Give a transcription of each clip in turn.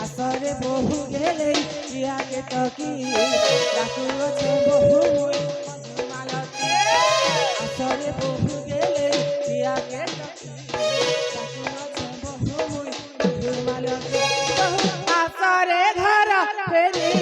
আসরে বহু গেলে ইহাকে তকি ডাকুছে বহু মালতী আসরে বহু গেলে ইহাকে তকি ডাকুছে বহু মালতী আসরে ঘর ফেরি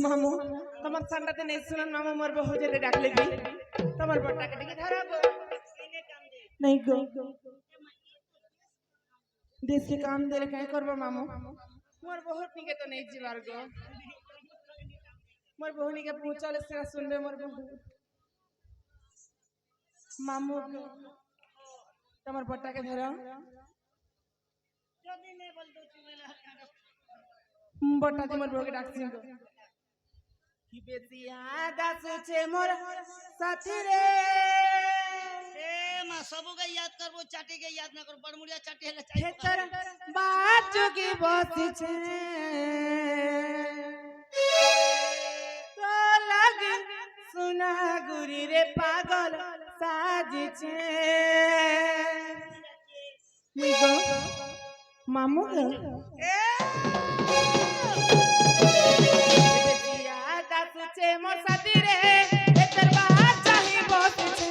মামু তোমার ঠান্ডাতে নেই শুনুন মামু মোর বহু জেলে ডাকলে কি তোমার বড়টাকে ডেকে ধরাবো नहीं गो देश के काम दे काय करबो मामू मोर बहुत निके तो नहीं जीवार गो मोर बहु निके पूछले से सुनबे मोर बहु मामू তোমার বড়টাকে ধরো যদি নে বল দো চুমেলা বড়টা তোমার বউকে ডাকছি গো কি বেজিয়া দাসছে মোর সাথী রে ए मां सबो के याद करबो चाटे के याद ना कर बड़मुड़िया चाटे ले खेतर बाजू की बसছে তো লাগে সোনা গুরি রে পাগল সাজছে মিগো মামু এ বেজিয়া দাসছে মোর সাথী রে এতর বাত চাহি বসছে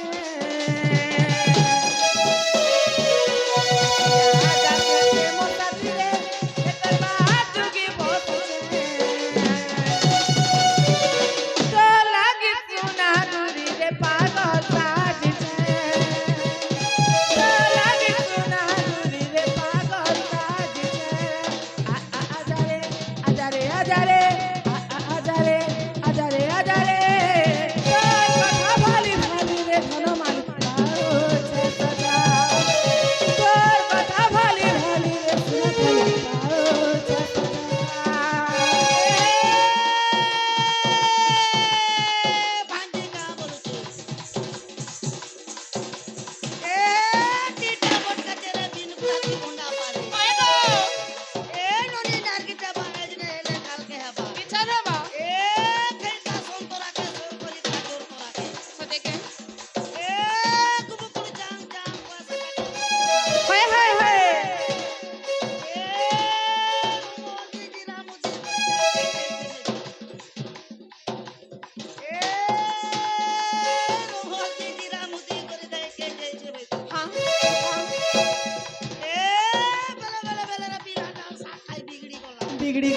বিগড়ি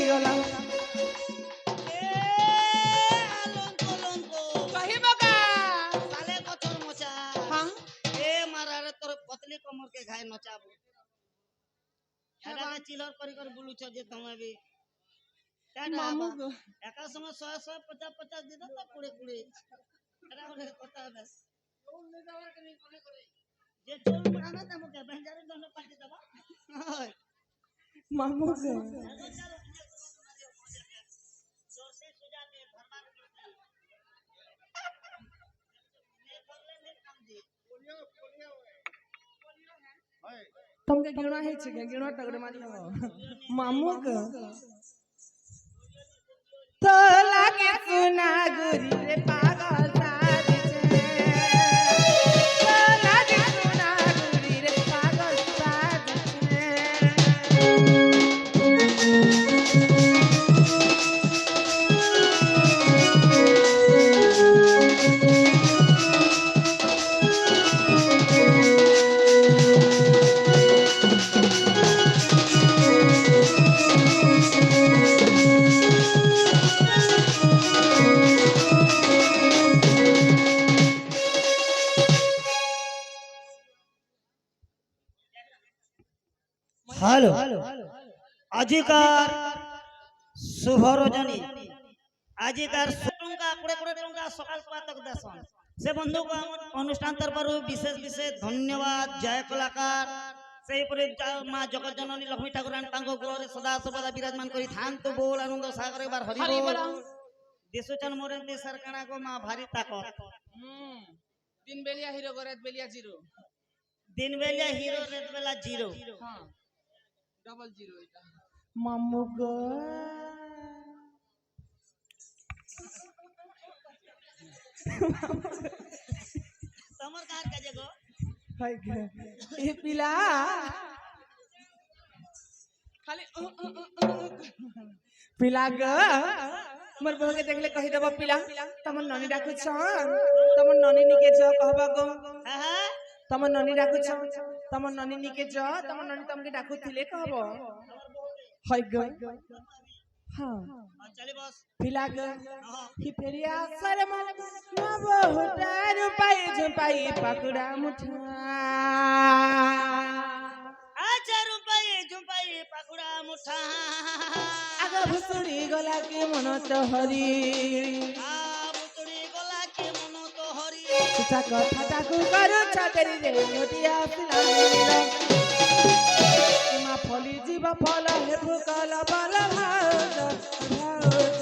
গলা এ আলঙ্ক লঙ্ক কহিব কা সালে কচর মোচা হ্যাঁ এ মারারে তোর পতলি কমর কে ঘায়ে নচাবো এটাকে চিলর করে বুলুছ যে তুমি মামু গো একা সময় 100 150 দিত তো কুড়ে কুড়ে এটা হলে কথা হবে যে চোর মানা না মুকে বেঞ্জারে দন্ড পাল্টি দেবা হয় মামু গো जोसे सुजाते धर्मा ने करले ने काम दे तुमके गिणा है छे गिणा टगड़े मारी हो मामू गो तो लागे सुना गुरी रे पागल सारी छे तो लागे सुना गुरी रे पागल सारी छे हेलो আজিকার শুভ রজনী আজিকার টঙ্কা কুড়ে কুড়ে টঙ্কা সকাল পাতক দেশন সে বন্ধুকে আমার অনুষ্ঠান তরফରୁ বিশেষ বিশেষ ধন্যবাদ জয় কলাকার সেইপরি মা জগজ্জননী লক্ষ্মী ঠাকুরানী তাঙ্ক গৃহরে সদা সর্বদা বিরাজমান করে থান্তু বল আনন্দ সাগর এবার হরি বল দেশচন মোরে দেশর কানা গো মা ভারী তাকত दिन बेलिया हीरो को रात बेलिया जीरो दिन बेला हिरो रात बेला जीरो हां डबल जीरो এটা মামু গো তোমার কার কাজে গো হাই গে এ পিলা খালি পিলা গো मोर बहू के देखले कहि देबो पिला तमन ननी डाकु छ तमन ननी निके ज कहबा गो হ্যাঁ तमन ननी डाकु छ तमन ननी निके ज तमन ननी तमके डाकु थिले कहबो हाय गो हां চলে বস पिला गो ही फेरिया सर मन न बहुता रुपाई झपाई पकड़ा मुठा আচ্ছা রূপাই ঝুপাই পাকুড়া মুঠা आगा भुसुड़ी गला के मन तो हरी আ বুতুড়ি গলা কে মন তো হরি चिता कथा ताकू करू छातेरी रे मोटिया सिला मा फली जीव फल हे फुकल बल भाज भाज